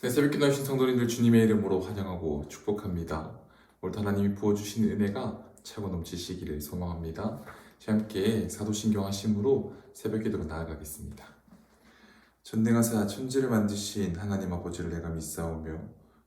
네, 새벽기도 하신 성도님들 주님의 이름으로 환영하고 축복합니다. 오늘 하나님이 부어주신 은혜가 차고 넘치시기를 소망합니다. 함께 사도신경 하심으로 새벽기도로 나아가겠습니다. 전능하사 천지를 만드신 하나님 아버지를 내가 믿사오며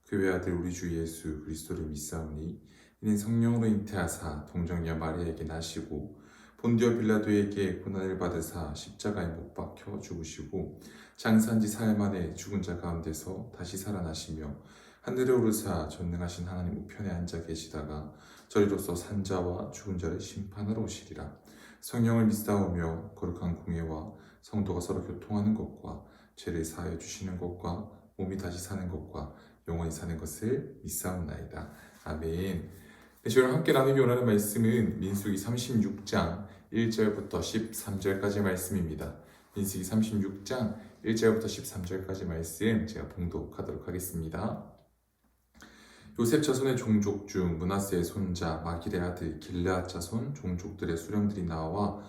그 외아들 우리 주 예수 그리스도를 믿사오니 이는 성령으로 잉태하사 동정녀 마리아에게 나시고 본디오 빌라도에게 고난을 받으사 십자가에 못 박혀 죽으시고 장사한 지 사흘 만에 죽은 자 가운데서 다시 살아나시며 하늘에 오르사 전능하신 하나님 우편에 앉아 계시다가 저리로서 산자와 죽은 자를 심판하러 오시리라. 성령을 믿사오며 거룩한 공예와 성도가 서로 교통하는 것과 죄를 사하여 주시는 것과 몸이 다시 사는 것과 영원히 사는 것을 믿사옵나이다. 아멘. 저희랑 함께 나누기 원하는 말씀은 민수기 36장 1절부터 13절까지 말씀입니다. 민수기 36장 1절부터 13절까지 말씀 제가 봉독하도록 하겠습니다. 요셉 자손의 종족 중 므낫세의 손자 마길의 아들 길르앗 자손 종족들의 수령들이 나와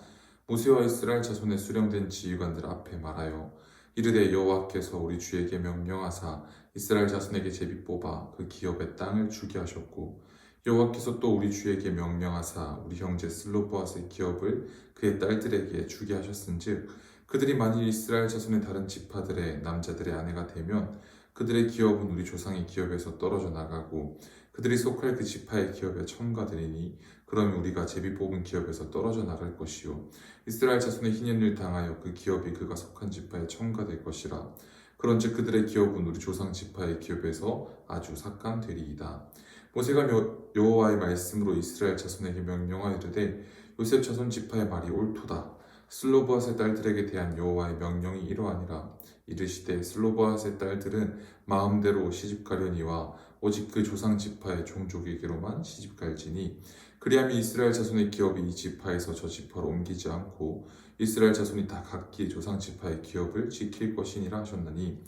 모세와 이스라엘 자손의 수령된 지휘관들 앞에 말하여 이르되 여호와께서 우리 주에게 명령하사 이스라엘 자손에게 제비 뽑아 그 기업의 땅을 주게 하셨고 여호와께서 또 우리 주에게 명령하사 우리 형제 슬로보앗의 기업을 그의 딸들에게 주게 하셨은즉 그들이 만일 이스라엘 자손의 다른 지파들의 남자들의 아내가 되면 그들의 기업은 우리 조상의 기업에서 떨어져 나가고 그들이 속할 그 지파의 기업에 첨가되리니 그러면 우리가 제비 뽑은 기업에서 떨어져 나갈 것이요 이스라엘 자손의 희년을 당하여 그 기업이 그가 속한 지파에 첨가될 것이라. 그런즉 그들의 기업은 우리 조상 지파의 기업에서 아주 삭감되리이다. 모세가 여호와의 말씀으로 이스라엘 자손에게 명령하이르되 요셉 자손 지파의 말이 옳도다. 슬로보앗의 딸들에게 대한 여호와의 명령이 이러하니라. 이르시되 슬로보앗의 딸들은 마음대로 시집가려니와 오직 그 조상 지파의 종족에게로만 시집갈지니 그리하면 이스라엘 자손의 기업이 이 지파에서 저 지파로 옮기지 않고 이스라엘 자손이 다 각기 조상 지파의 기업을 지킬 것이니라 하셨나니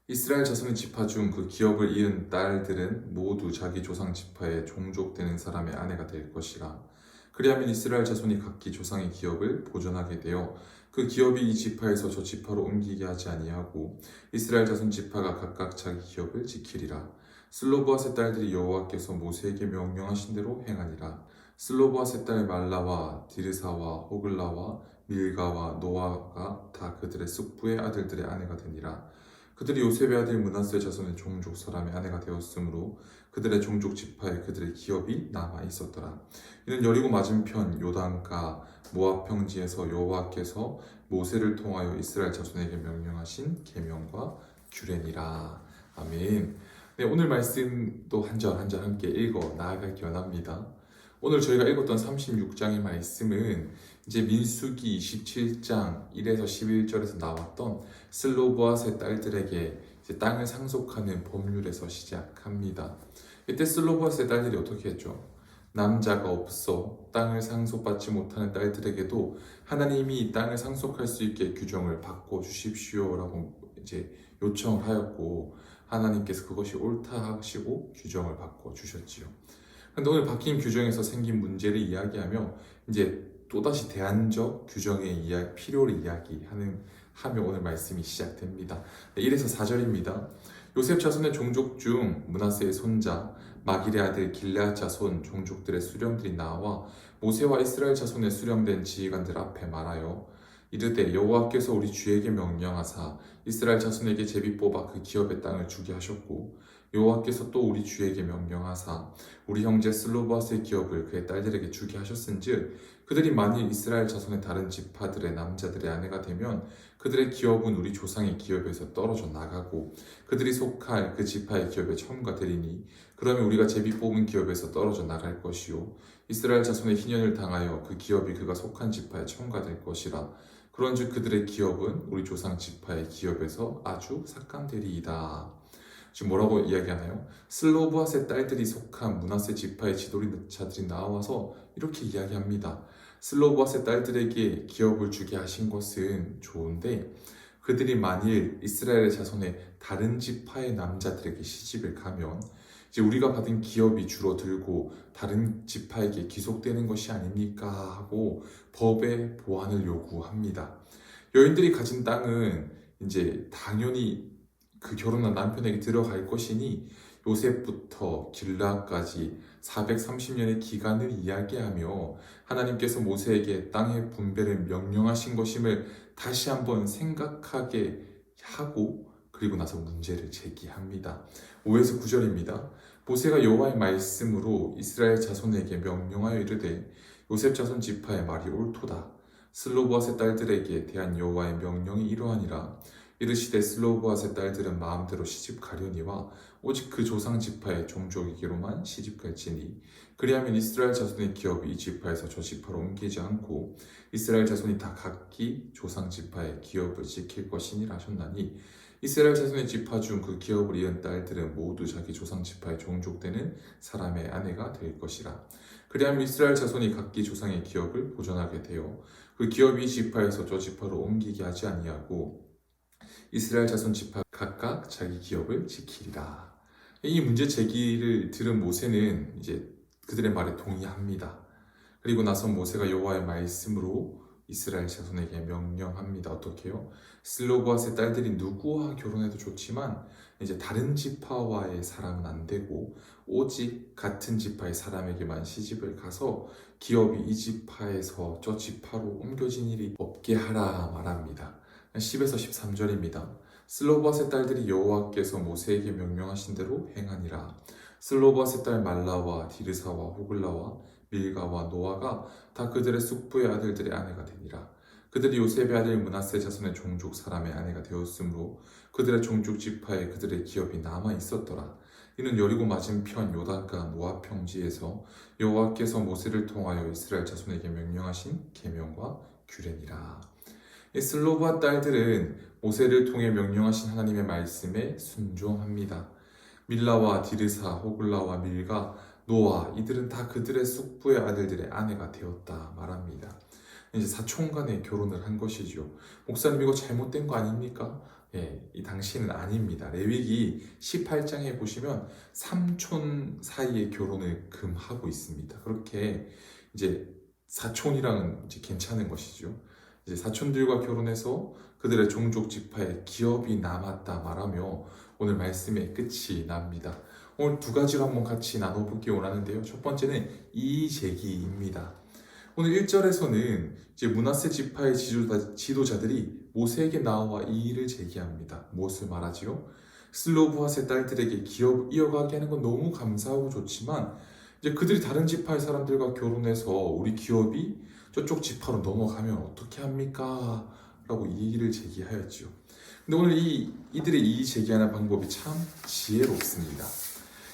이스라엘 자손의 지파 중 그 기업을 이은 딸들은 모두 자기 조상 지파의 종족되는 사람의 아내가 될 것이라. 그리하면 이스라엘 자손이 각기 조상의 기업을 보존하게 되어 그 기업이 이 지파에서 저 지파로 옮기게 하지 아니하고 이스라엘 자손 지파가 각각 자기 기업을 지키리라. 슬로보앗의 딸들이 여호와께서 모세에게 명령하신 대로 행하니라. 슬로보앗의 딸 말라와 디르사와 호글라와 밀가와 노아가 다 그들의 숙부의 아들들의 아내가 되니라. 그들이 요셉의 아들 므낫세 자손의 종족 사람의 아내가 되었으므로 그들의 종족 지파에 그들의 기업이 남아 있었더라. 이는 여리고 맞은편 요단가 모압 평지에서 여호와께서 모세를 통하여 이스라엘 자손에게 명령하신 계명과 규례니라. 아멘. 네, 오늘 말씀도 한 절 한 절 함께 읽어 나아가기 원합니다. 오늘 저희가 읽었던 36장의 말씀은 이제 민수기 27장 1에서 11절에서 나왔던 슬로보앗의 딸들에게 이제 땅을 상속하는 법률에서 시작합니다. 이때 슬로보앗의 딸들이 어떻게 했죠? 남자가 없어 땅을 상속받지 못하는 딸들에게도 하나님이 이 땅을 상속할 수 있게 규정을 바꿔 주십시오라고 이제 요청을 하였고 하나님께서 그것이 옳다 하시고 규정을 바꿔 주셨지요. 근데 오늘 바뀐 규정에서 생긴 문제를 이야기하며 이제 또다시 대안적 규정의 필요를 하며 오늘 말씀이 시작됩니다. 1에서 4절입니다. 요셉 자손의 종족 중 므낫세의 손자 마길의 아들 길르앗 자손 종족들의 수령들이 나와 모세와 이스라엘 자손의 수령된 지휘관들 앞에 말하여 이르되 여호와께서 우리 주에게 명령하사 이스라엘 자손에게 제비 뽑아 그 기업의 땅을 주게 하셨고 여호와께서 또 우리 주에게 명령하사 우리 형제 슬로보앗의 기업을 그의 딸들에게 주게 하셨은즉 그들이 만일 이스라엘 자손의 다른 지파들의 남자들의 아내가 되면 그들의 기업은 우리 조상의 기업에서 떨어져 나가고 그들이 속할 그 지파의 기업에 첨가되리니 그러면 우리가 제비 뽑은 기업에서 떨어져 나갈 것이요 이스라엘 자손의 희년을 당하여 그 기업이 그가 속한 지파에 첨가될 것이라. 그런즉 그들의 기업은 우리 조상 지파의 기업에서 아주 삭감되리이다. 지금 뭐라고 이야기하나요? 슬로보앗의 딸들이 속한 므낫세 지파의 지도자들이 나와서 이렇게 이야기합니다. 슬로보앗의 딸들에게 기업을 주게 하신 것은 좋은데 그들이 만일 이스라엘의 자손의 다른 지파의 남자들에게 시집을 가면 이제 우리가 받은 기업이 줄어들고 다른 지파에게 귀속되는 것이 아닙니까? 하고 법의 보완을 요구합니다. 여인들이 가진 땅은 이제 당연히 그 결혼한 남편에게 들어갈 것이니 요셉부터 길라까지 430년의 기간을 이야기하며 하나님께서 모세에게 땅의 분배를 명령하신 것임을 다시 한번 생각하게 하고 그리고 나서 문제를 제기합니다. 5에서 9절입니다. 모세가 여호와의 말씀으로 이스라엘 자손에게 명령하여 이르되 요셉 자손 지파의 말이 옳도다. 슬로보앗의 딸들에게 대한 여호와의 명령이 이러하니라. 이르시되 슬로보앗의 딸들은 마음대로 시집 가려니와 오직 그 조상 지파의 종족에게로만 시집 갈지니 그리하면 이스라엘 자손의 기업이 이 지파에서 저 지파로 옮기지 않고 이스라엘 자손이 다 각기 조상 지파의 기업을 지킬 것이니라 하셨나니 이스라엘 자손의 지파 중 그 기업을 이은 딸들은 모두 자기 조상 지파의 종족되는 사람의 아내가 될 것이라. 그리하면 이스라엘 자손이 각기 조상의 기업을 보존하게 되어 그 기업이 지파에서 저 지파로 옮기게 하지 아니하고 이스라엘 자손 지파 각각 자기 기업을 지키리라. 이 문제 제기를 들은 모세는 이제 그들의 말에 동의합니다. 그리고 나서 모세가 여호와의 말씀으로 이스라엘 자손에게 명령합니다. 어떻게요? 슬로보앗의 딸들이 누구와 결혼해도 좋지만 이제 다른 지파와의 사람은 안 되고 오직 같은 지파의 사람에게만 시집을 가서 기업이 이 지파에서 저 지파로 옮겨진 일이 없게 하라 말합니다. 10에서 13절입니다. 슬로보앗의 딸들이 여호와께서 모세에게 명령하신 대로 행하니라. 슬로보앗의 딸 말라와 디르사와 호글라와 밀가와 노아가 다 그들의 숙부의 아들들의 아내가 되니라. 그들이 요셉의 아들 므낫세 자손의 종족 사람의 아내가 되었으므로 그들의 종족 지파에 그들의 기업이 남아 있었더라. 이는 여리고 맞은편 요단가 모압 평지에서 여호와께서 모세를 통하여 이스라엘 자손에게 명령하신 계명과 규례니라. 슬로바앗 딸들은 모세를 통해 명령하신 하나님의 말씀에 순종합니다. 밀라와 디르사, 호글라와 밀가, 노아 이들은 다 그들의 숙부의 아들들의 아내가 되었다 말합니다. 이제 사촌 간에 결혼을 한 것이죠. 목사님 이거 잘못된 거 아닙니까? 예, 이 당시는 아닙니다. 레위기 18장에 보시면 삼촌 사이의 결혼을 금하고 있습니다. 그렇게 이제 사촌이랑은 이제 괜찮은 것이죠. 이제 사촌들과 결혼해서 그들의 종족 지파에 기업이 남았다 말하며 오늘 말씀의 끝이 납니다. 오늘 두 가지로 한번 같이 나눠보기 원하는데요. 첫 번째는 이의제기입니다. 오늘 1절에서는 이제 므낫세 지파의 지도자들이 모세에게 나와 이의를 제기합니다. 무엇을 말하지요? 슬로보앗의 딸들에게 기업 이어가게 하는 건 너무 감사하고 좋지만 이제 그들이 다른 지파의 사람들과 결혼해서 우리 기업이 저쪽 지파로 넘어가면 어떻게 합니까? 라고 이의를 제기하였지요. 근데 오늘 이들의 이의 제기하는 방법이 참 지혜롭습니다.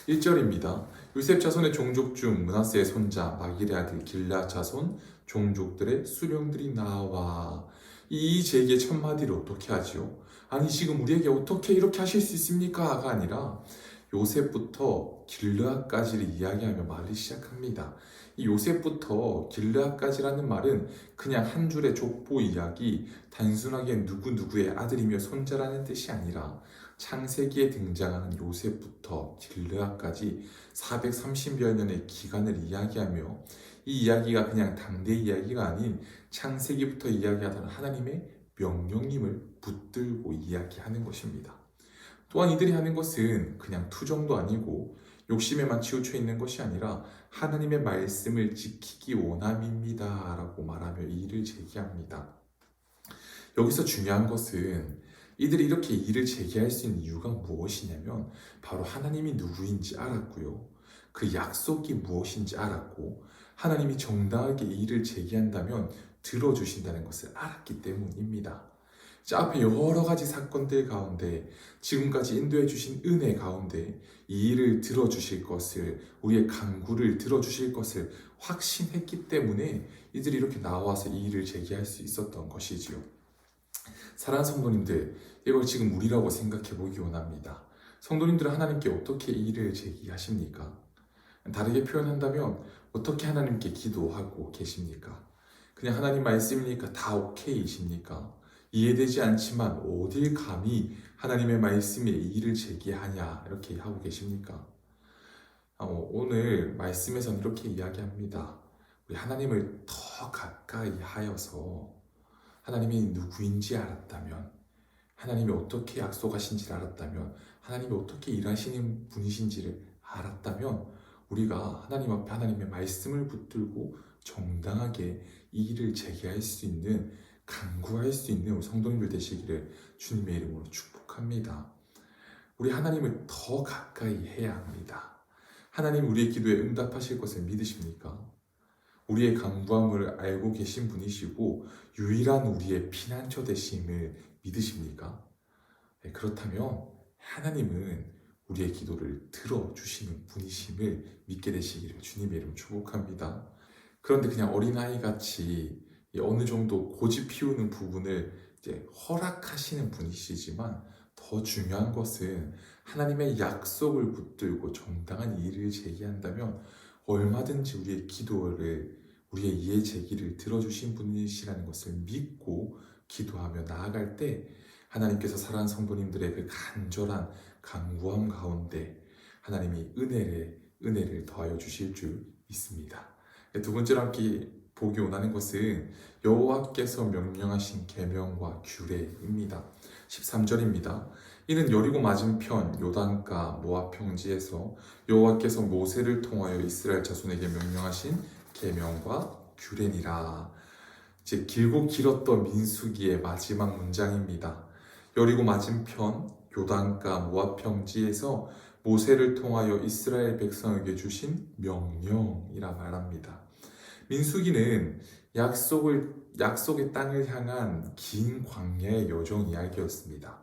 1절입니다. 요셉 자손의 종족 중 므낫세의 손자 마길의 아들 길라 자손 종족들의 수령들이 나와 이 제기의 첫 마디를 어떻게 하지요? 아니 지금 우리에게 어떻게 이렇게 하실 수 있습니까?가 아니라 요셉부터 길르앗까지를 이야기하며 말을 시작합니다. 이 요셉부터 길르앗까지라는 말은 그냥 한 줄의 족보 이야기, 단순하게 누구누구의 아들이며 손자라는 뜻이 아니라 창세기에 등장하는 요셉부터 길르앗까지 430여 년의 기간을 이야기하며 이 이야기가 그냥 당대 이야기가 아닌 창세기부터 이야기하던 하나님의 명령임을 붙들고 이야기하는 것입니다. 또한 이들이 하는 것은 그냥 투정도 아니고 욕심에만 치우쳐 있는 것이 아니라 하나님의 말씀을 지키기 원함입니다 라고 말하며 이의를 제기합니다. 여기서 중요한 것은 이들이 이렇게 이의를 제기할 수 있는 이유가 무엇이냐면 바로 하나님이 누구인지 알았고요. 그 약속이 무엇인지 알았고 하나님이 정당하게 이의를 제기한다면 들어주신다는 것을 알았기 때문입니다. 앞에 여러 가지 사건들 가운데 지금까지 인도해 주신 은혜 가운데 이 일을 들어주실 것을 우리의 간구를 들어주실 것을 확신했기 때문에 이들이 이렇게 나와서 이 일을 제기할 수 있었던 것이지요. 사랑하는 성도님들, 이걸 지금 우리라고 생각해 보기 원합니다. 성도님들은 하나님께 어떻게 이 일을 제기하십니까? 다르게 표현한다면 어떻게 하나님께 기도하고 계십니까? 그냥 하나님 말씀이니까 다 오케이이십니까? 이해되지 않지만 어딜 감히 하나님의 말씀에 이의를 제기하냐 이렇게 하고 계십니까? 오늘 말씀에서는 이렇게 이야기합니다. 우리 하나님을 더 가까이 하여서 하나님이 누구인지 알았다면 하나님이 어떻게 약속하신지를 알았다면, 하나님이 어떻게 일하시는 분이신지를 알았다면, 우리가 하나님 앞에 하나님의 말씀을 붙들고 정당하게 이 일을 제기할 수 있는, 간구할 수 있는 우리 성도님들 되시기를 주님의 이름으로 축복합니다. 우리 하나님을 더 가까이 해야 합니다. 하나님 우리의 기도에 응답하실 것을 믿으십니까? 우리의 간구함을 알고 계신 분이시고 유일한 우리의 피난처 되심을 믿으십니까? 네, 그렇다면 하나님은 우리의 기도를 들어주시는 분이심을 믿게 되시기를 주님의 이름 축복합니다. 그런데 그냥 어린아이같이 어느 정도 고집 피우는 부분을 이제 허락하시는 분이시지만 더 중요한 것은 하나님의 약속을 붙들고 정당한 일을 제기한다면 얼마든지 우리의 기도를, 우리의 이해 제기를 들어주신 분이시라는 것을 믿고 기도하며 나아갈 때 하나님께서 사랑하는 성도님들의 그 간절한 간구함 가운데 하나님이 은혜를 더하여 주실 줄 믿습니다. 두 번째로 함께 보기 원하는 것은 여호와께서 명령하신 계명과 규례입니다. 13절입니다. 이는 여리고 맞은편 요단가 모압 평지에서 여호와께서 모세를 통하여 이스라엘 자손에게 명령하신 계명과 규례니라. 이제 길고 길었던 민수기의 마지막 문장입니다. 여리고 맞은편 요단가 모압 평지에서 모세를 통하여 이스라엘 백성에게 주신 명령이라 말합니다. 민수기는 약속의 땅을 향한 긴 광야의 여정 이야기였습니다.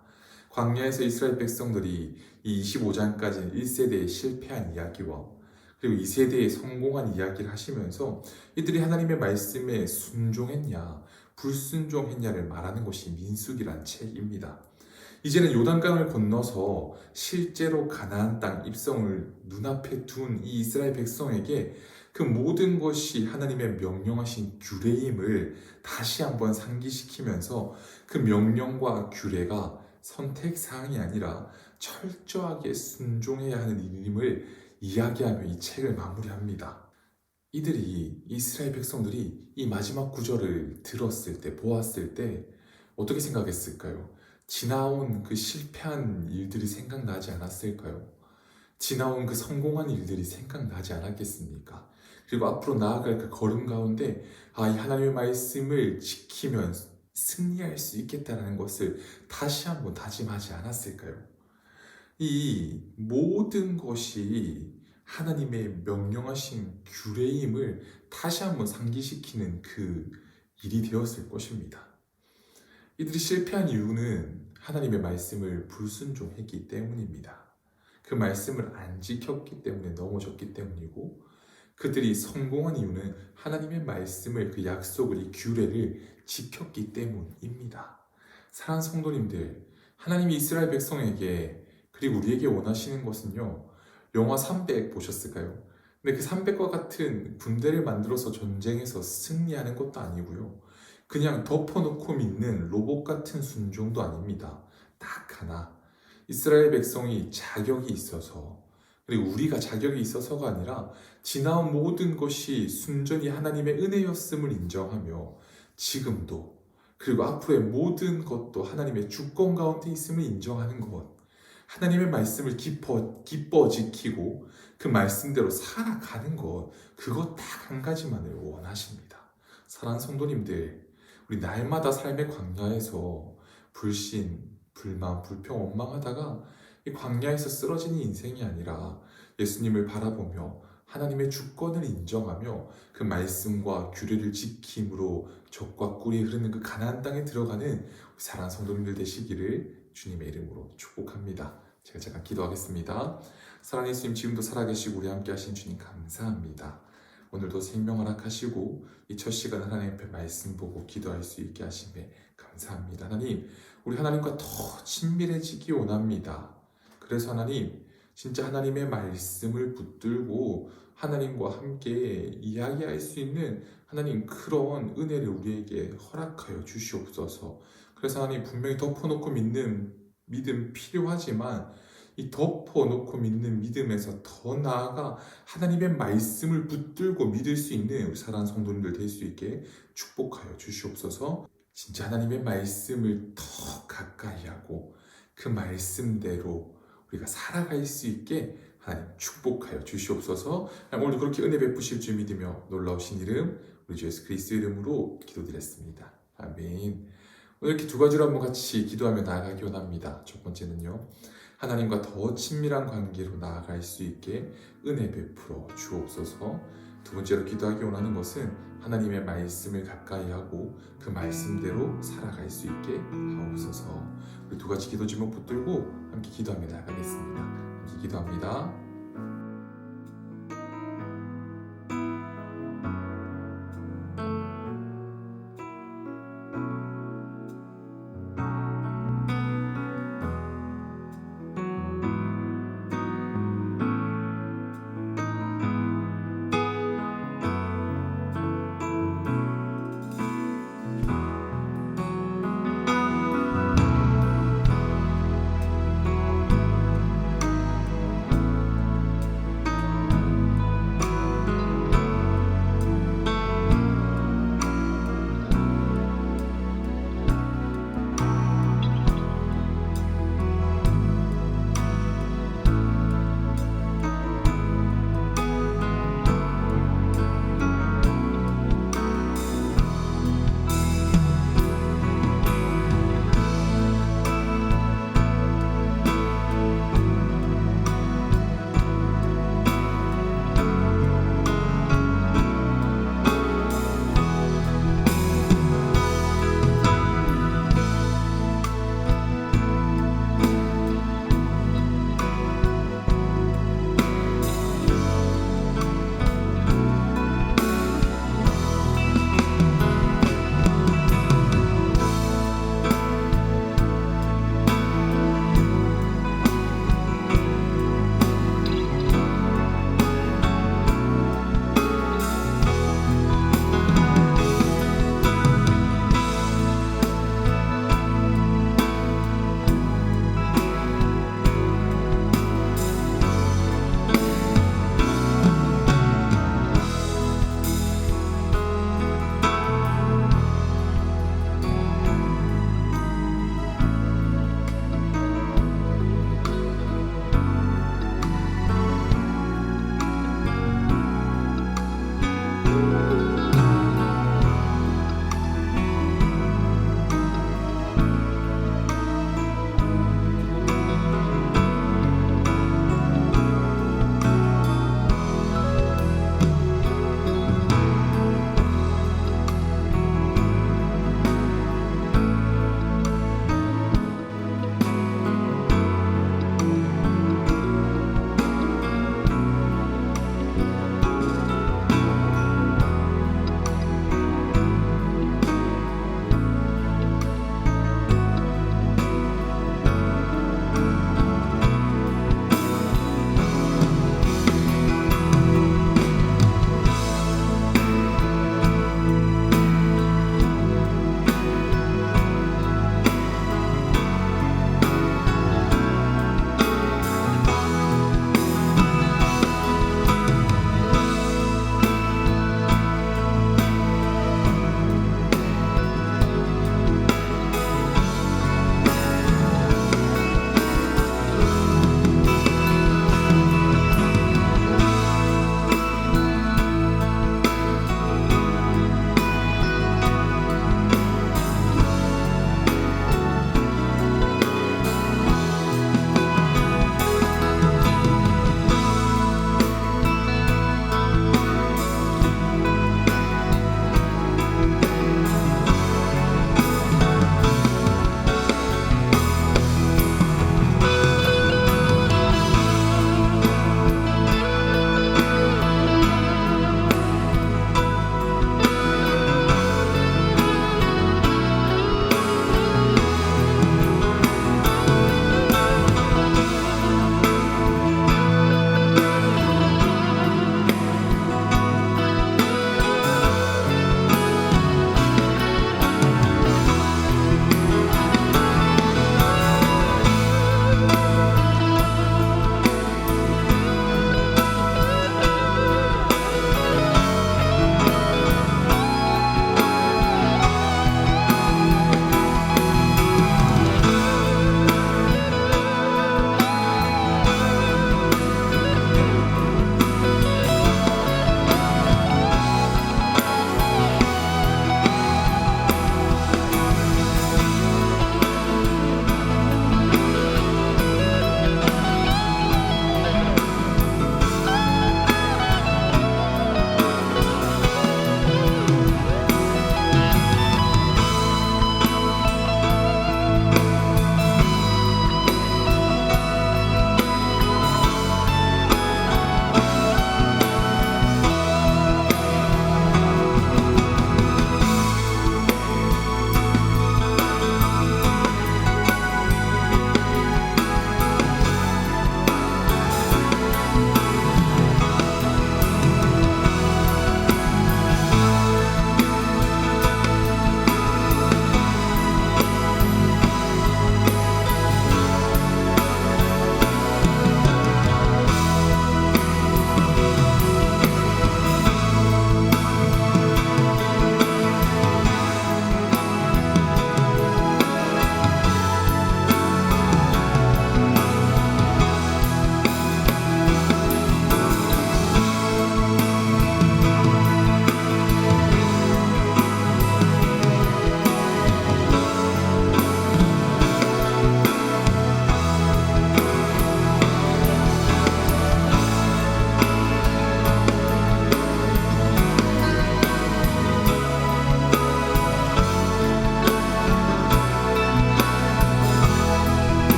광야에서 이스라엘 백성들이 이 25장까지 1세대에 실패한 이야기와 그리고 2세대에 성공한 이야기를 하시면서 이들이 하나님의 말씀에 순종했냐 불순종했냐를 말하는 것이 민수기란 책입니다. 이제는 요단강을 건너서 실제로 가나안 땅 입성을 눈앞에 둔 이 이스라엘 백성에게 그 모든 것이 하나님의 명령하신 규례임을 다시 한번 상기시키면서 그 명령과 규례가 선택사항이 아니라 철저하게 순종해야 하는 일임을 이야기하며 이 책을 마무리합니다. 이스라엘 백성들이 이 마지막 구절을 들었을 때, 보았을 때 어떻게 생각했을까요? 지나온 그 실패한 일들이 생각나지 않았을까요? 지나온 그 성공한 일들이 생각나지 않았겠습니까? 그리고 앞으로 나아갈 그 걸음 가운데 이 하나님의 말씀을 지키면 승리할 수 있겠다는 것을 다시 한번 다짐하지 않았을까요? 이 모든 것이 하나님의 명령하신 규례임을 다시 한번 상기시키는 그 일이 되었을 것입니다. 이들이 실패한 이유는 하나님의 말씀을 불순종했기 때문입니다. 그 말씀을 안 지켰기 때문에 넘어졌기 때문이고 그들이 성공한 이유는 하나님의 말씀을 그 약속을 이 규례를 지켰기 때문입니다. 사랑하는 성도님들, 하나님이 이스라엘 백성에게 그리고 우리에게 원하시는 것은요. 영화 300 보셨을까요? 근데 그 300과 같은 군대를 만들어서 전쟁에서 승리하는 것도 아니고요. 그냥 덮어놓고 믿는 로봇 같은 순종도 아닙니다. 딱 하나. 이스라엘 백성이 자격이 있어서 그리고 우리가 자격이 있어서가 아니라 지나온 모든 것이 순전히 하나님의 은혜였음을 인정하며 지금도 그리고 앞으로의 모든 것도 하나님의 주권 가운데 있음을 인정하는 것 하나님의 말씀을 기뻐 지키고 그 말씀대로 살아가는 것 그것 딱 한 가지만을 원하십니다. 사랑하는 성도님들 우리 날마다 삶의 광야에서 불신, 불만, 불평, 원망하다가 이 광야에서 쓰러지는 인생이 아니라 예수님을 바라보며 하나님의 주권을 인정하며 그 말씀과 규례를 지킴으로 젖과 꿀이 흐르는 그 가나안 땅에 들어가는 사랑하는 성도님들 되시기를 주님의 이름으로 축복합니다. 제가 잠깐 기도하겠습니다. 사랑하는 예수님 지금도 살아계시고 우리 함께 하신 주님 감사합니다. 오늘도 생명 허락하시고 이 첫 시간 하나님 앞에 말씀 보고 기도할 수 있게 하심에 감사합니다. 하나님 우리 하나님과 더 친밀해지기 원합니다. 그래서 하나님 진짜 하나님의 말씀을 붙들고 하나님과 함께 이야기할 수 있는 하나님 그런 은혜를 우리에게 허락하여 주시옵소서. 그래서 하나님 분명히 덮어놓고 믿는 믿음 필요하지만 이 덮어놓고 믿는 믿음에서 더 나아가 하나님의 말씀을 붙들고 믿을 수 있는 우리 사랑하는 성도님들 될 수 있게 축복하여 주시옵소서. 진짜 하나님의 말씀을 더 가까이 하고 그 말씀대로 우리가 살아갈 수 있게 하나님 축복하여 주시옵소서. 오늘도 그렇게 은혜 베푸실 줄 믿으며 놀라우신 이름 우리 주 예수 그리스도 이름으로 기도드렸습니다. 아멘. 오늘 이렇게 두 가지로 한번 같이 기도하며 나아가기 원합니다. 첫 번째는요, 하나님과 더 친밀한 관계로 나아갈 수 있게 은혜 베풀어 주옵소서. 두 번째로 기도하기 원하는 것은 하나님의 말씀을 가까이 하고 그 말씀대로 살아갈 수 있게 하옵소서. 우리 두 가지 기도 제목 붙들고 함께 기도하며 나아가겠습니다. 함께 기도합니다.